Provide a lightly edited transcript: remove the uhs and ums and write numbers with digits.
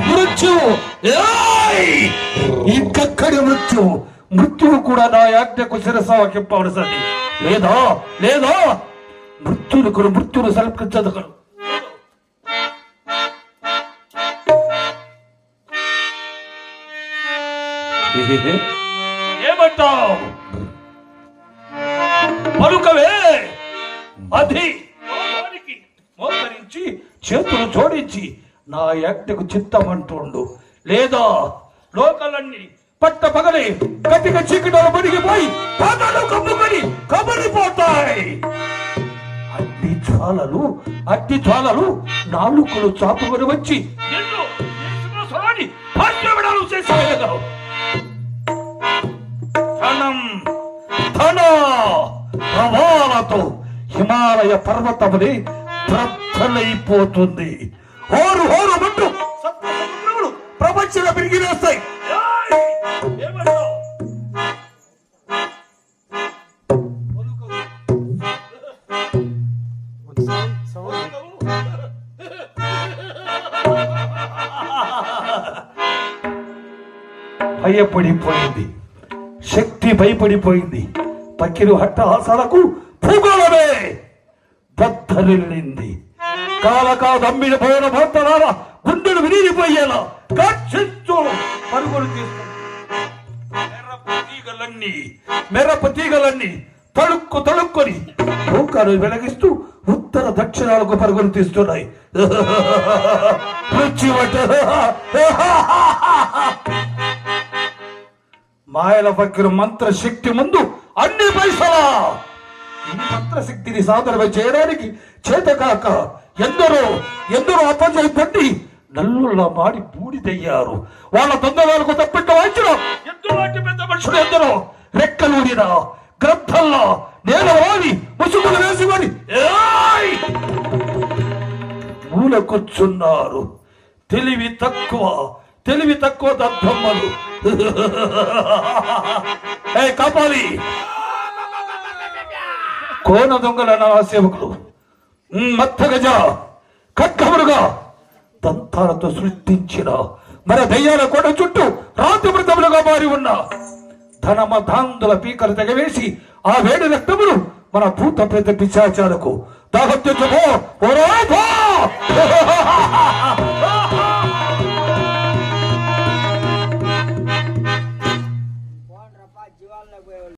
మృత్యు ఇంకక్కడి మృత్యువు కూడా నా యాజ్ఞకు శిరసావకింపవలసింది. లేదా లేదా మృత్యును సమర్పించదగను. ఏమంటావు? పలుకవే. అది మోకరించి చేతులు జోడించి నా యాజ్ఞకు చిత్తమంటుండు. లేదా లోకాలన్నీ పట్ట పగలి గట్టిగా చీకటిలో మునిగిపోయి పాదాలు కమ్ముకొని కబరిపోతాయి. అట్టి జ్వాలలు నాలుకలు చాపుకొని వచ్చి చేసేయగలవు. ప్రవాలతో హిమాలయ పర్వతముని ప్రబలైపోతుంది. హోరు హోరు మంటూ సప్త సముద్రములు ప్రపంచంలో పెరిగి వేస్తాయి. భయపడిపోయింది, శక్తి భయపడిపోయింది. పక్కిరు హట్టహాసాలకు భూగోళమే బద్దలిల్లింది. కాలకాదమ్మిన పోయిన భర్తలార గుండెలు విరిగిపోయేలా కాక్షిస్తూ పరుగులు తీస్తుంది. మెరప తీగలన్నీ తళుక్కొని భూకాలు వెలగిస్తూ ఉత్తర దక్షిణాలకు పరుగులు తీస్తున్నాయి. మాయల పక్కిరు మంత్రశక్తి ముందు అన్ని పైసలా. ఈ మంత్రశక్తిని సాధన చేయడానికి చేతకాక ఎందరో అపజయపడి నల్లులా మాడి బూడిదయ్యారు. వాళ్ళ దొంగలకు తప్పిట్ట వాయించిన ఎంతోటి పెద్ద మనుషులు ఎందరో రెక్కలూడిన గ్రంథంలో నేల వాడి ముసుగులు వేసుకొని మూల కూర్చున్నారు. తెలివి తక్కువ దద్దమ్మలు. కాపాలి కోన దొంగల నా సేవకులు మత్తగజ ఖడ్గములుగా దంతాలతో సృష్టించిన మన దయ్యాల కోట చుట్టూ రాతి మృతములుగా మారి ఉన్న ధనమధాంధుల పీకలు తెగవేసి ఆ వేడి రక్తములు మన భూత ప్రేత పిశాచాలకు దాహత్యో